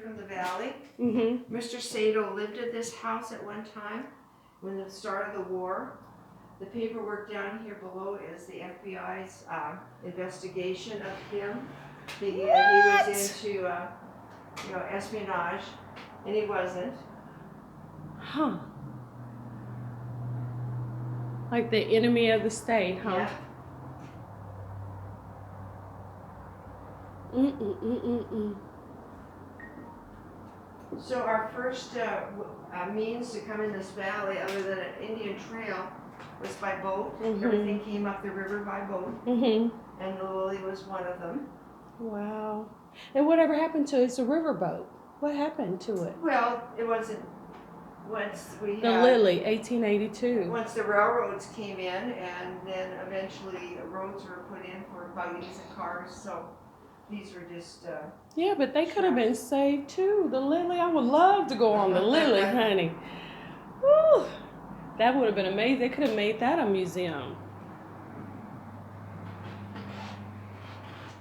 From the valley. Mm-hmm. Mr. Sato lived at this house at one time when the start of the war. The paperwork down here below is the FBI's investigation of him. He was into espionage, and he wasn't. Huh. Like the enemy of the state, huh? Yeah. Mm-mm-mm-mm-mm. So our first means to come in this valley, other than an Indian trail, was by boat. Mm-hmm. Everything came up the river by boat, Mm-hmm. and the Lily was one of them. Wow. And whatever happened to it? It's a riverboat. What happened to it? Well, it wasn't. Once we The had, Lily, 1882. once the railroads came in, and then eventually roads were put in for buggies and cars, so these were just. Yeah, but they could have been saved too. The Lily, I would love to go on the Lily, honey. Woo. That would have been amazing. They could have made that a museum.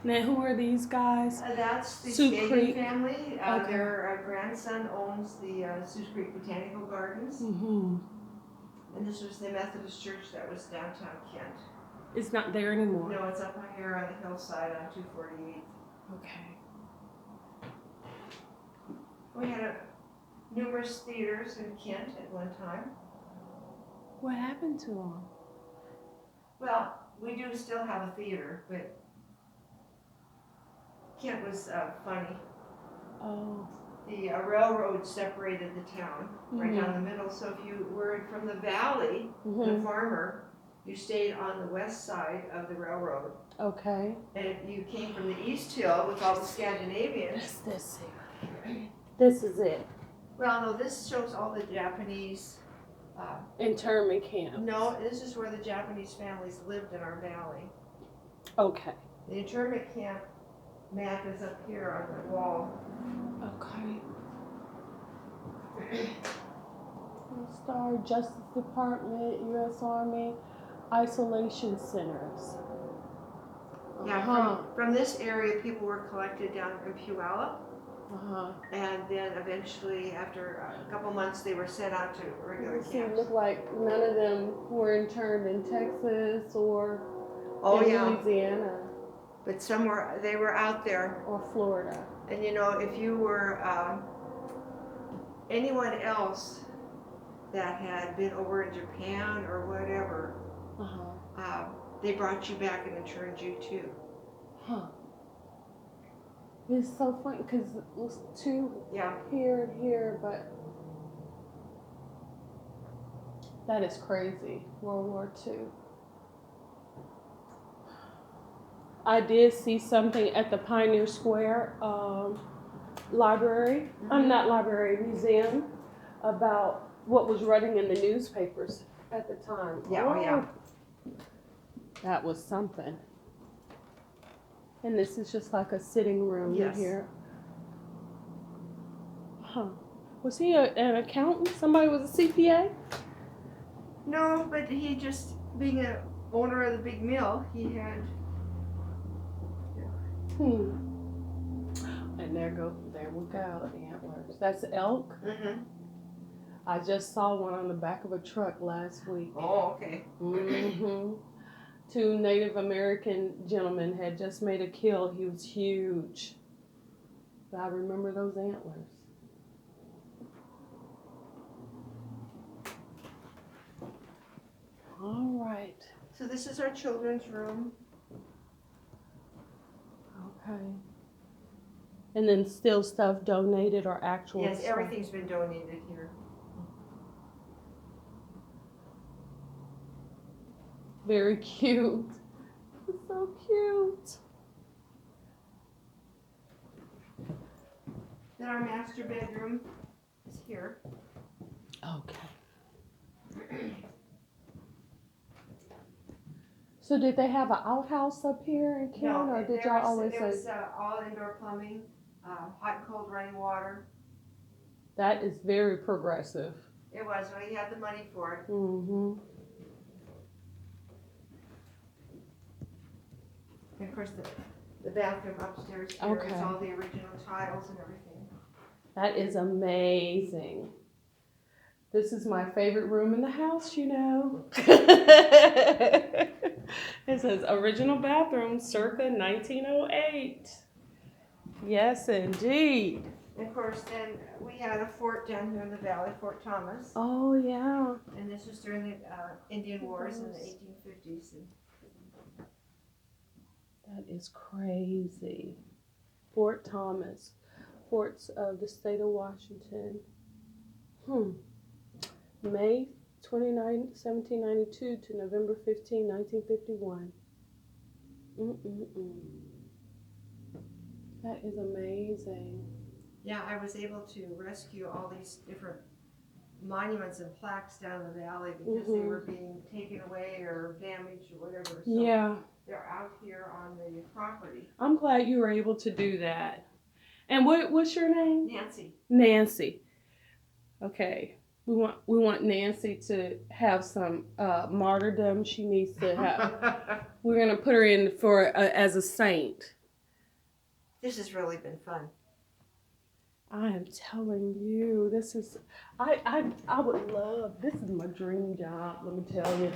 Now, who are these guys? That's the Sioux Skagen Creek family. Okay. Their grandson owns the Sioux Creek Botanical Gardens. Mm-hmm. And this was the Methodist church that was downtown Kent. It's not there anymore. No, it's up here on the hillside on 248. Okay. We had numerous theaters in Kent at one time. What happened to them? Well, we do still have a theater, but Kent was funny. Oh. The railroad separated the town right Mhm. down the middle. So if you were from the valley, the farmer, you stayed on the west side of the railroad. Okay. And if you came from the East Hill with all the Scandinavians. What's this here? This is it. Well, no, this shows all the Japanese. Internment camp. No, this is where the Japanese families lived in our valley. Okay. The internment camp map is up here on the wall. Okay. Star Justice Department, U.S. Army, isolation centers. Yeah, from this area, people were collected down in Puyallup. And then eventually, after a couple months, they were sent out to regular camps. It looked like none of them were interned in Texas or Louisiana. But they were out there. Or Florida. And if you were anyone else that had been over in Japan or whatever, they brought you back and interned you too. Huh. It's so funny because it was two here and here, but that is crazy. World War II. I did see something at the Pioneer Square library. I'm not library, museum, about what was running in the newspapers at the time. Yeah. That was something. And this is just like a sitting room here. Huh. Was he an accountant? Somebody was a CPA? No, but he just, being an owner of the big mill, he had... And there we go, the antlers. That's elk? Mm-hmm. I just saw one on the back of a truck last week. Oh, okay. Mm-hmm. 2 Native American gentlemen had just made a kill. He was huge. But I remember those antlers. All right. So this is our children's room. Okay. And then still stuff donated or actual Yes, stuff? everything's been donated here. Very cute. It's so cute. Then our master bedroom is here. Okay. So did they have an outhouse up here in Kent, or did y'all always say? It was all indoor plumbing, hot and cold running water. That is very progressive. It was, when he had the money for it. Mm-hmm. And of course, the bathroom upstairs here is all the original tiles and everything. That is amazing. This is my favorite room in the house, you know. It says original bathroom circa 1908. Yes, indeed. And of course, then we had a fort down here in the valley, Fort Thomas. Oh, yeah. And this was during the Indian Wars in the 1850s. That is crazy. Fort Thomas. Forts of the state of Washington. May 29, 1792 to November 15, 1951. That is amazing. Yeah, I was able to rescue all these different monuments and plaques down the valley because they were being taken away or damaged or whatever. So Yeah. they're out here on the property. I'm glad you were able to do that. And what's your name? Nancy. Nancy. Okay. We want Nancy to have some martyrdom. She needs to have. We're gonna put her in for as a saint. This has really been fun. I am telling you, this is. I would love. This is my dream job. Let me tell you.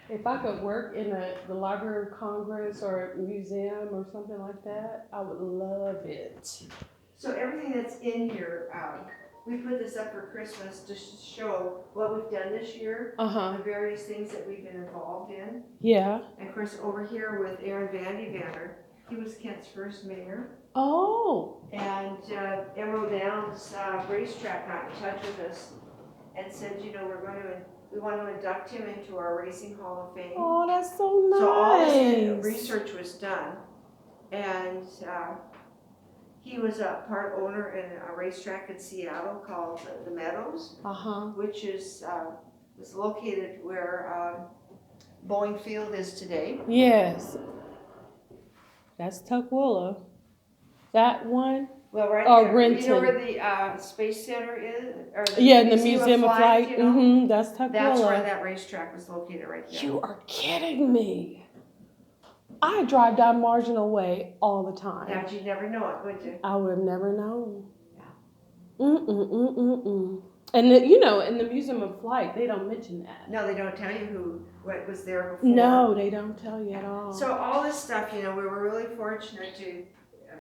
If I could work in the Library of Congress or a museum or something like that, I would love it. So everything that's in here, we put this up for Christmas to show what we've done this year, the various things that we've been involved in. Yeah. And of course, over here with Aaron Vandy, he was Kent's first mayor. Oh. And Emerald Downs Racetrack got in touch with us and said, you know, we want to induct him into our Racing Hall of Fame. Oh, that's so nice. So all this research was done, and he was a part owner in a racetrack in Seattle called the Meadows, which is was located where Boeing Field is today. Yes. That's Tukwila. That one? Well, right or there. Renton. You know where the Space Center is? Or the the Museum of Flight. You know? That's Tukwila. That's where that racetrack was located right there. You are kidding me. I drive down Marginal Way all the time. Yeah, but you'd never know it, would you? I would have never known. Yeah. And in the Museum of Flight, they don't mention that. No, they don't tell you what was there before. No, they don't tell you at all. So all this stuff, we were really fortunate to